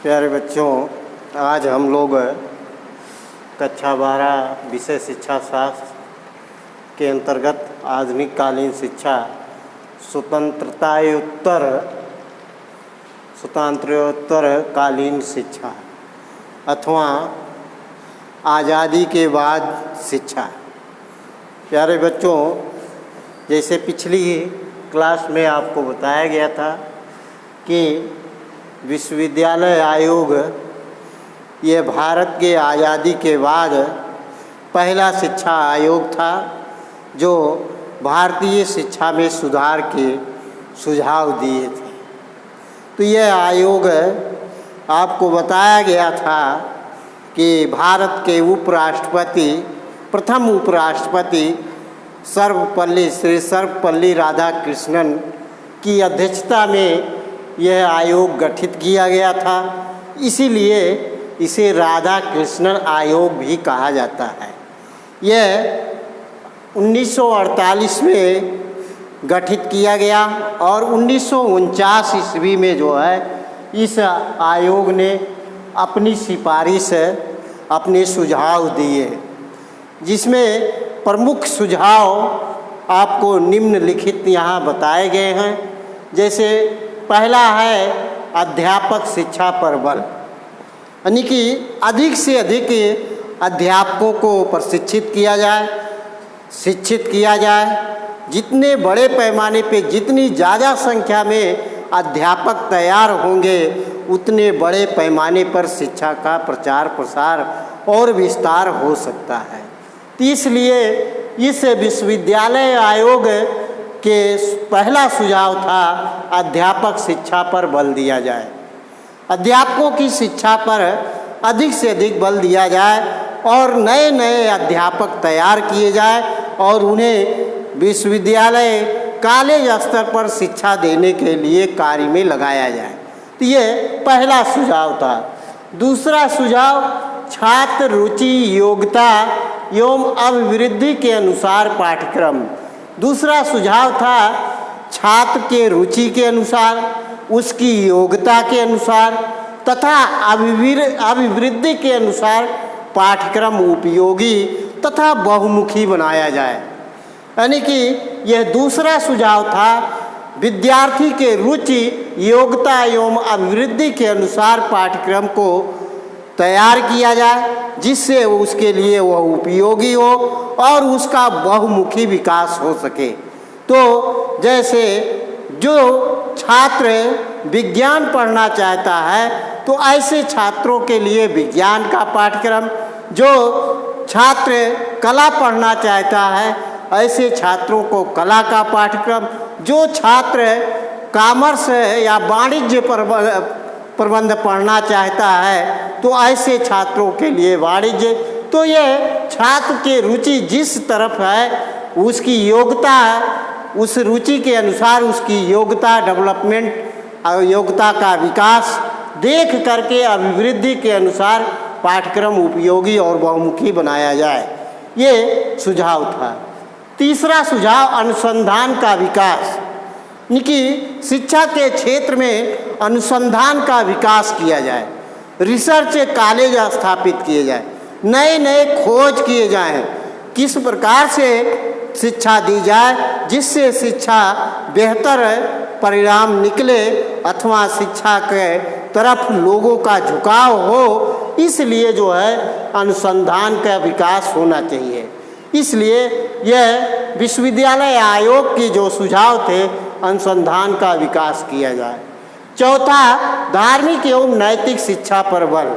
प्यारे बच्चों, आज हम लोग कक्षा 12 विषय शिक्षा शास्त्र के अंतर्गत आधुनिक कालीन शिक्षा स्वतंत्रोत्तर कालीन शिक्षा अथवा आज़ादी के बाद शिक्षा। प्यारे बच्चों, जैसे पिछली क्लास में आपको बताया गया था कि विश्वविद्यालय आयोग ये भारत के आज़ादी के बाद पहला शिक्षा आयोग था जो भारतीय शिक्षा में सुधार के सुझाव दिए थे। तो यह आयोग आपको बताया गया था कि भारत के प्रथम उपराष्ट्रपति श्री सर्वपल्ली राधाकृष्णन की अध्यक्षता में यह आयोग गठित किया गया था, इसीलिए इसे राधा कृष्णन आयोग भी कहा जाता है। यह 1948 में गठित किया गया और 1949 ईस्वी में जो है इस आयोग ने अपनी सिफारिश अपने सुझाव दिए, जिसमें प्रमुख सुझाव आपको निम्नलिखित यहाँ बताए गए हैं। जैसे पहला है अध्यापक शिक्षा पर बल, यानी कि अधिक से अधिक अध्यापकों को प्रशिक्षित किया जाए, शिक्षित किया जाए। जितने बड़े पैमाने पे जितनी ज़्यादा संख्या में अध्यापक तैयार होंगे उतने बड़े पैमाने पर शिक्षा का प्रचार प्रसार और विस्तार हो सकता है। तो इसलिए इस विश्वविद्यालय आयोग के पहला सुझाव था अध्यापक शिक्षा पर बल दिया जाए, अध्यापकों की शिक्षा पर अधिक से अधिक बल दिया जाए और नए नए अध्यापक तैयार किए जाए और उन्हें विश्वविद्यालय कॉलेज स्तर पर शिक्षा देने के लिए कार्य में लगाया जाए। तो ये पहला सुझाव था। दूसरा सुझाव छात्र रुचि योग्यता एवं अभिवृद्धि के अनुसार पाठ्यक्रम। दूसरा सुझाव था छात्र के रुचि के अनुसार, उसकी योग्यता के अनुसार तथा अभिवृद्धि के अनुसार पाठ्यक्रम उपयोगी तथा बहुमुखी बनाया जाए। यानी कि यह दूसरा सुझाव था विद्यार्थी के रुचि योग्यता एवं अभिवृद्धि के अनुसार पाठ्यक्रम को तैयार किया जाए, जिससे उसके लिए वह उपयोगी हो और उसका बहुमुखी विकास हो सके। तो जैसे जो छात्र विज्ञान पढ़ना चाहता है तो ऐसे छात्रों के लिए विज्ञान का पाठ्यक्रम, जो छात्र कला पढ़ना चाहता है ऐसे छात्रों को कला का पाठ्यक्रम, जो छात्र कॉमर्स या वाणिज्य प्रबंध पढ़ना चाहता है तो ऐसे छात्रों के लिए वाणिज्य। तो ये छात्र के रुचि जिस तरफ है उसकी योग्यता, उस रुचि के अनुसार उसकी योग्यता डेवलपमेंट और योग्यता का विकास देख करके अभिवृद्धि के अनुसार पाठ्यक्रम उपयोगी और बहुमुखी बनाया जाए, ये सुझाव था। तीसरा सुझाव अनुसंधान का विकास, कि शिक्षा के क्षेत्र में अनुसंधान का विकास किया जाए, रिसर्च कॉलेज स्थापित किए जाए, नए नए खोज किए जाएं, किस प्रकार से शिक्षा दी जाए जिससे शिक्षा बेहतर परिणाम निकले अथवा शिक्षा के तरफ लोगों का झुकाव हो, इसलिए जो है अनुसंधान का विकास होना चाहिए। इसलिए यह विश्वविद्यालय आयोग की जो सुझाव थे अनुसंधान का विकास किया जाए। चौथा धार्मिक एवं नैतिक शिक्षा पर बल,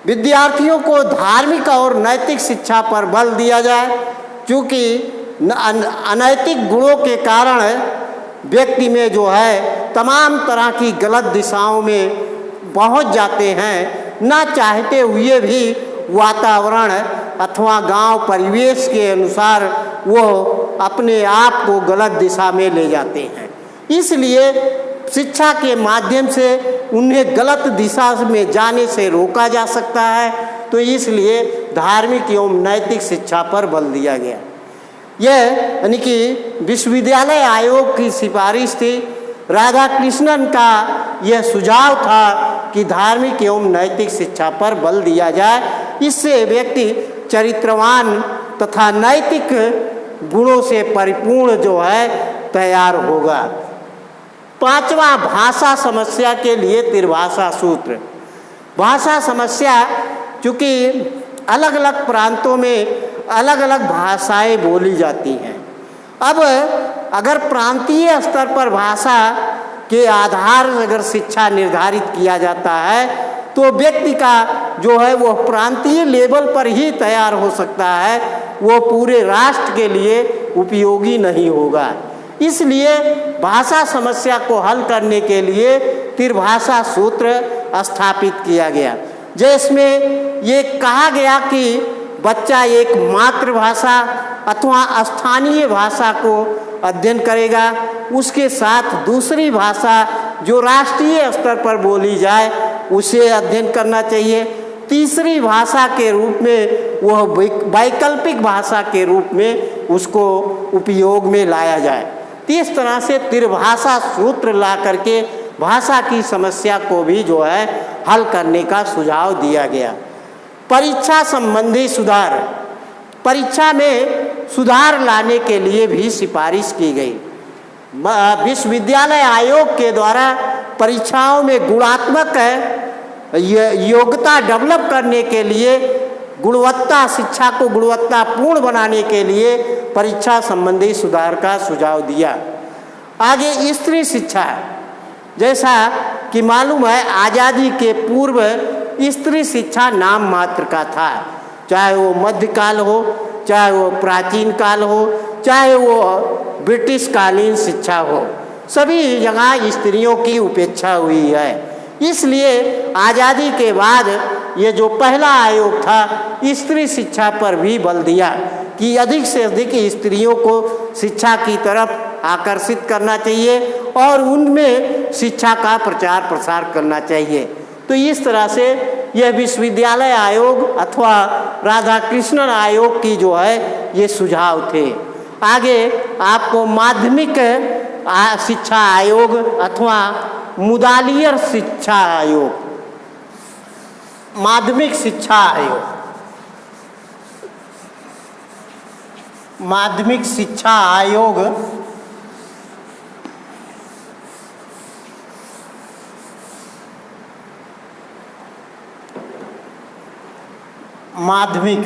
विद्यार्थियों को धार्मिक और नैतिक शिक्षा पर बल दिया जाए, क्योंकि अनैतिक गुणों के कारण व्यक्ति में जो है तमाम तरह की गलत दिशाओं में पहुंच जाते हैं, ना चाहते हुए भी वातावरण अथवा गांव परिवेश के अनुसार वो अपने आप को गलत दिशा में ले जाते हैं। इसलिए शिक्षा के माध्यम से उन्हें गलत दिशा में जाने से रोका जा सकता है। तो इसलिए धार्मिक एवं नैतिक शिक्षा पर बल दिया गया। यह यानी कि विश्वविद्यालय आयोग की सिफारिश थी। राधाकृष्णन का यह सुझाव था कि धार्मिक एवं नैतिक शिक्षा पर बल दिया जाए। इससे व्यक्ति चरित्रवान तथा नैतिक गुणों से परिपूर्ण जो है तैयार होगा। पांचवा, भाषा समस्या के लिए त्रिभाषा सूत्र। भाषा समस्या, चूँकि अलग अलग प्रांतों में अलग अलग भाषाएं बोली जाती हैं। अब अगर प्रांतीय स्तर पर भाषा के आधार अगर शिक्षा निर्धारित किया जाता है तो व्यक्ति का जो है वो प्रांतीय लेवल पर ही तैयार हो सकता है, वो पूरे राष्ट्र के लिए उपयोगी नहीं होगा। इसलिए भाषा समस्या को हल करने के लिए त्रिभाषा सूत्र स्थापित किया गया, जिसमें ये कहा गया कि बच्चा एक मातृभाषा अथवा स्थानीय भाषा को अध्ययन करेगा, उसके साथ दूसरी भाषा जो राष्ट्रीय स्तर पर बोली जाए उसे अध्ययन करना चाहिए। तीसरी भाषा के रूप में वह वैकल्पिक भाषा के रूप में उसको उपयोग में लाया जाए। इस तरह से त्रिभाषा सूत्र ला करके भाषा की समस्या को भी जो है हल करने का सुझाव दिया गया। परीक्षा संबंधी सुधार, परीक्षा में सुधार लाने के लिए भी सिफारिश की गई। विश्वविद्यालय आयोग के द्वारा परीक्षाओं में गुणात्मक योग्यता डेवलप करने के लिए, गुणवत्ता शिक्षा को गुणवत्तापूर्ण बनाने के लिए परीक्षा संबंधी सुधार का सुझाव दिया। आगे स्त्री शिक्षा, जैसा कि मालूम है आज़ादी के पूर्व स्त्री शिक्षा नाम मात्र का था, चाहे वो मध्यकाल हो, चाहे वो प्राचीन काल हो, चाहे वो ब्रिटिश कालीन शिक्षा हो, सभी जगह स्त्रियों की उपेक्षा हुई है। इसलिए आज़ादी के बाद ये जो पहला आयोग था स्त्री शिक्षा पर भी बल दिया कि अधिक से अधिक स्त्रियों को शिक्षा की तरफ आकर्षित करना चाहिए और उनमें शिक्षा का प्रचार प्रसार करना चाहिए। तो इस तरह से यह विश्वविद्यालय आयोग अथवा राधा कृष्णन आयोग की जो है ये सुझाव थे। आगे आपको माध्यमिक शिक्षा आयोग अथवा मुदालियर शिक्षा आयोग, माध्यमिक शिक्षा आयोग, माध्यमिक शिक्षा आयोग माध्यमिक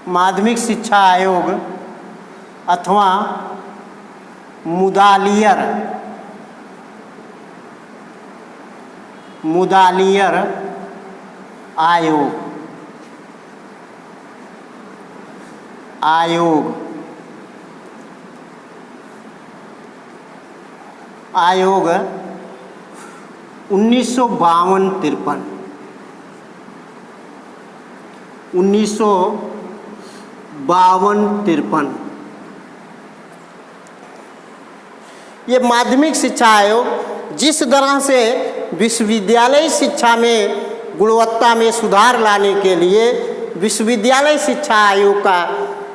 माध्यमिक शिक्षा आयोग अथवा मुदालियर आयोग 1952-53 ये माध्यमिक शिक्षा आयोग जिस तरह से विश्वविद्यालय शिक्षा में गुणवत्ता में सुधार लाने के लिए विश्वविद्यालय शिक्षा आयोग का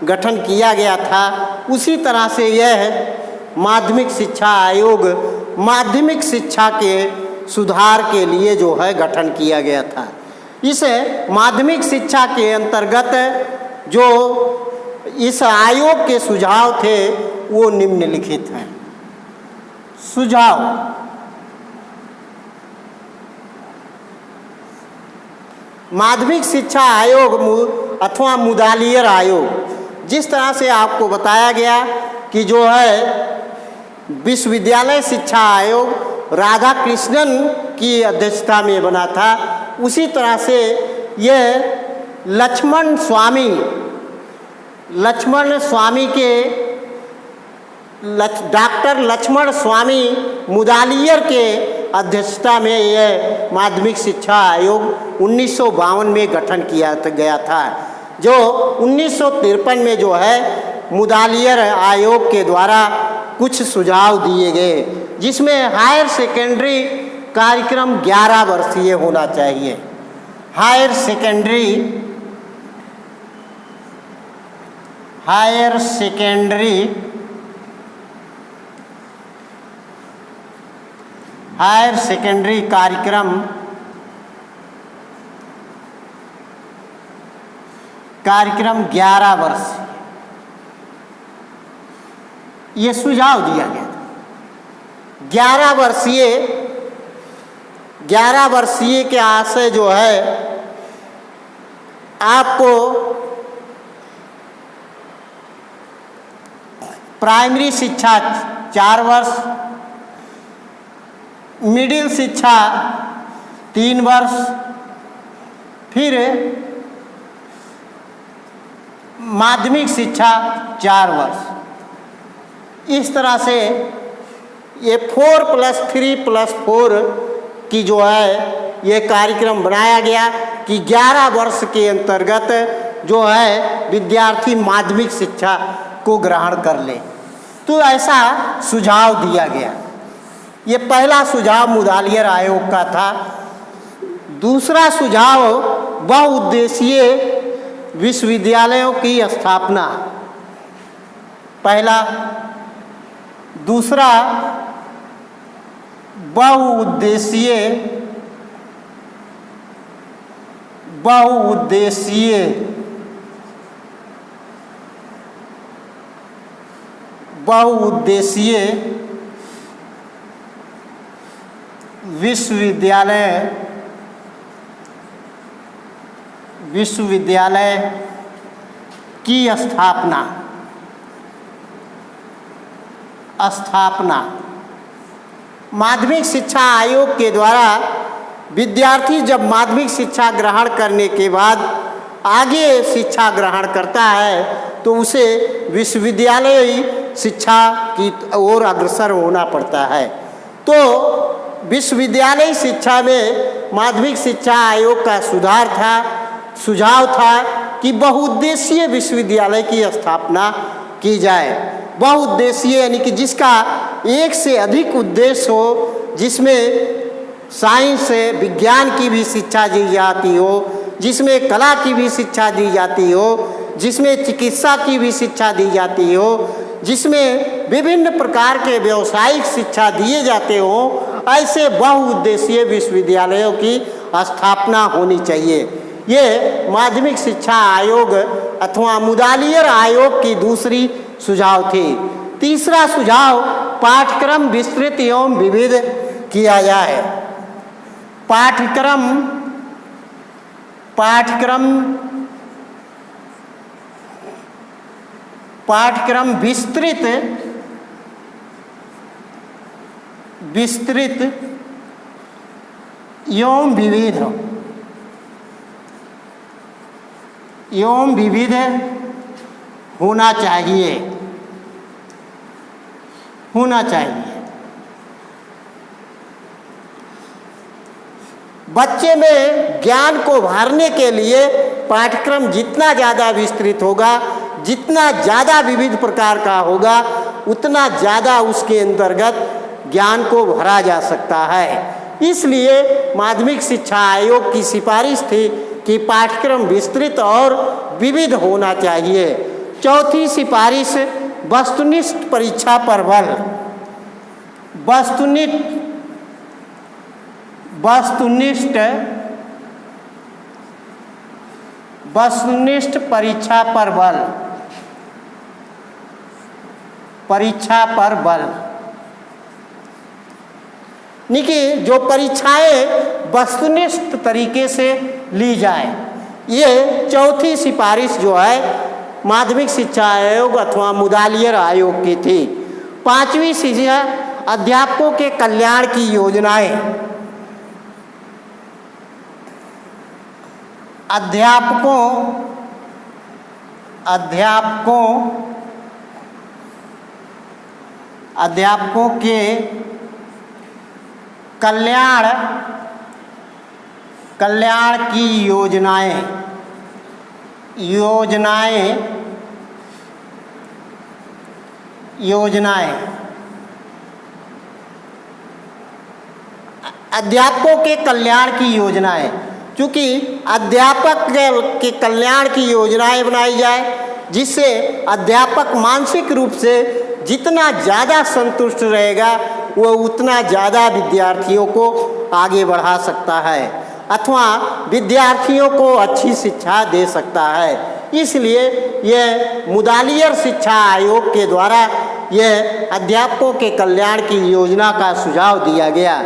गठन किया गया था, उसी तरह से यह माध्यमिक शिक्षा आयोग माध्यमिक शिक्षा के सुधार के लिए जो है गठन किया गया था। इस माध्यमिक शिक्षा के अंतर्गत जो इस आयोग के सुझाव थे वो निम्नलिखित हैं। सुझाव, माध्यमिक शिक्षा आयोग अथवा मुदालियर आयोग, जिस तरह से आपको बताया गया कि जो है विश्वविद्यालय शिक्षा आयोग राधा कृष्णन की अध्यक्षता में बना था, उसी तरह से यह लक्ष्मण स्वामी के डॉक्टर लक्ष्मण स्वामी मुदालियर के अध्यक्षता में यह माध्यमिक शिक्षा आयोग 1952 में गठन किया गया था, जो 1953 में जो है मुदालियर आयोग के द्वारा कुछ सुझाव दिए गए, जिसमें हायर सेकेंडरी कार्यक्रम 11 वर्षीय होना चाहिए। हायर सेकेंडरी कार्यक्रम 11 वर्ष, ये सुझाव दिया गया था। 11 वर्षीय के आशय जो है, आपको प्राइमरी शिक्षा 4 वर्ष, मिडिल शिक्षा 3 वर्ष, फिर माध्यमिक शिक्षा 4 वर्ष। इस तरह से ये 4+3+4 की जो है ये कार्यक्रम बनाया गया कि 11 वर्ष के अंतर्गत जो है विद्यार्थी माध्यमिक शिक्षा को ग्रहण कर ले। तो ऐसा सुझाव दिया गया। ये पहला सुझाव मुदालियर आयोग का था। दूसरा सुझाव बहुउद्देशीय विश्वविद्यालयों की स्थापना। दूसरा बहुउद्देशीय विश्वविद्यालय की स्थापना। माध्यमिक शिक्षा आयोग के द्वारा विद्यार्थी जब माध्यमिक शिक्षा ग्रहण करने के बाद आगे शिक्षा ग्रहण करता है तो उसे विश्वविद्यालयी शिक्षा की ओर अग्रसर होना पड़ता है। तो विश्वविद्यालयी शिक्षा में माध्यमिक शिक्षा आयोग का सुझाव था कि बहुउद्देशीय विश्वविद्यालय की स्थापना की जाए। बहुउद्देशीय यानी कि जिसका एक से अधिक उद्देश्य हो, जिसमें साइंस विज्ञान की भी शिक्षा दी जाती हो, जिसमें कला की भी शिक्षा दी जाती हो, जिसमें चिकित्सा की भी शिक्षा दी जाती हो, जिसमें विभिन्न प्रकार के व्यावसायिक शिक्षा दिए जाते हो, ऐसे बहुउद्देशीय विश्वविद्यालयों की स्थापना होनी चाहिए। ये माध्यमिक शिक्षा आयोग अथवा मुदालियर आयोग की दूसरी सुझाव थी। तीसरा सुझाव पाठ्यक्रम विस्तृत एवं विविध किया जाए। पाठ्यक्रम विस्तृत एवं विविध होना चाहिए। बच्चे में ज्ञान को भरने के लिए पाठ्यक्रम जितना ज़्यादा विस्तृत होगा, जितना ज़्यादा विविध प्रकार का होगा, उतना ज़्यादा उसके अंतर्गत ज्ञान को भरा जा सकता है। इसलिए माध्यमिक शिक्षा आयोग की सिफारिश थी कि पाठ्यक्रम विस्तृत और विविध होना चाहिए। चौथी सिफारिश वस्तुनिष्ठ परीक्षा पर बल। वस्तुनिष्ठ परीक्षा पर बल यानी कि जो परीक्षाएं वस्तुनिष्ठ तरीके से ली जाए। ये चौथी सिफारिश जो है माध्यमिक शिक्षा आयोग अथवा मुदालियर आयोग की थी। पांचवी शिक्षा अध्यापकों के कल्याण की योजनाएं। अध्यापकों के कल्याण की योजनाएं योजनाएं। अध्यापकों के कल्याण की योजनाएं, क्योंकि अध्यापक के कल्याण की योजनाएं बनाई जाए जिससे अध्यापक मानसिक रूप से जितना ज़्यादा संतुष्ट रहेगा वो उतना ज़्यादा विद्यार्थियों को आगे बढ़ा सकता है अथवा विद्यार्थियों को अच्छी शिक्षा दे सकता है। इसलिए यह मुदालियर शिक्षा आयोग के द्वारा यह अध्यापकों के कल्याण की योजना का सुझाव दिया गया।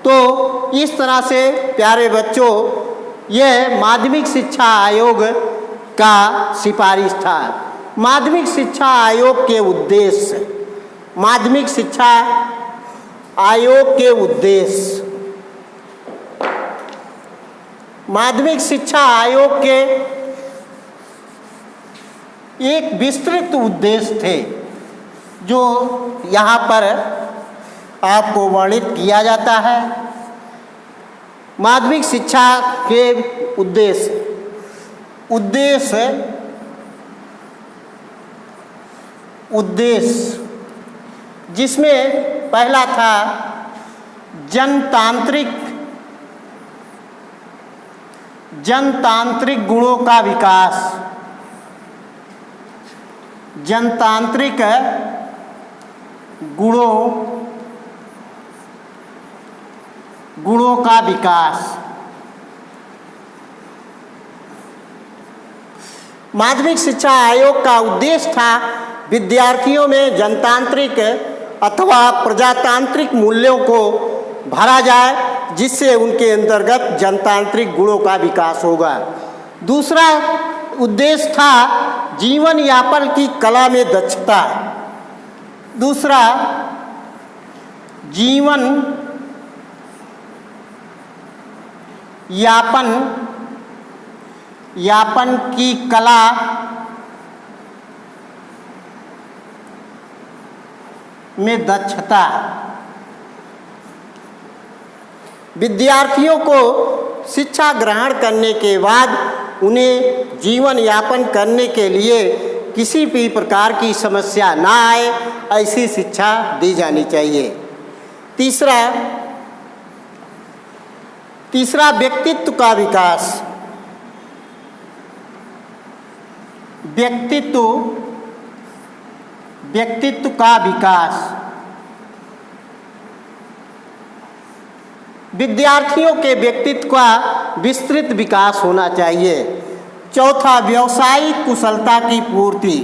तो इस तरह से प्यारे बच्चों, यह माध्यमिक शिक्षा आयोग का सिफारिश था। माध्यमिक शिक्षा आयोग के उद्देश्य, माध्यमिक शिक्षा आयोग के उद्देश्य, माध्यमिक शिक्षा आयोग के एक विस्तृत उद्देश्य थे जो यहाँ पर आपको वर्णित किया जाता है। माध्यमिक शिक्षा के उद्देश्य जिसमें पहला था जनतांत्रिक गुणों का विकास, जनतांत्रिक गुणों का विकास। माध्यमिक शिक्षा आयोग का उद्देश्य था विद्यार्थियों में जनतांत्रिक अथवा प्रजातांत्रिक मूल्यों को भरा जाए जिससे उनके अंतर्गत जनतांत्रिक गुणों का विकास होगा। दूसरा उद्देश्य था जीवन यापन की कला में दक्षता। दूसरा जीवन यापन की कला में दक्षता। विद्यार्थियों को शिक्षा ग्रहण करने के बाद उन्हें जीवन यापन करने के लिए किसी भी प्रकार की समस्या ना आए, ऐसी शिक्षा दी जानी चाहिए। तीसरा व्यक्तित्व का विकास। व्यक्तित्व का विकास, विद्यार्थियों के व्यक्तित्व का विस्तृत विकास होना चाहिए। चौथा व्यावसायिक कुशलता की पूर्ति।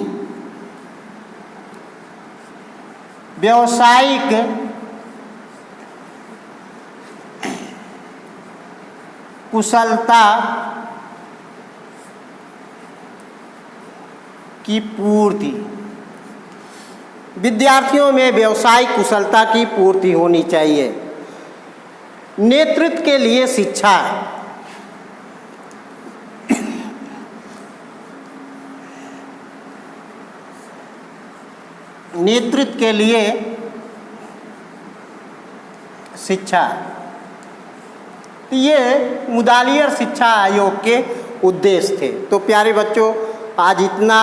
व्यावसायिक कुशलता की पूर्ति। विद्यार्थियों में व्यावसायिक कुशलता की पूर्ति होनी चाहिए। नेतृत्व के लिए शिक्षा। नेतृत्व के लिए शिक्षा, ये मुदालियर शिक्षा आयोग के उद्देश्य थे। तो प्यारे बच्चों, आज इतना,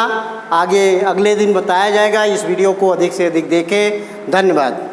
आगे अगले दिन बताया जाएगा। इस वीडियो को अधिक से अधिक देखें। धन्यवाद।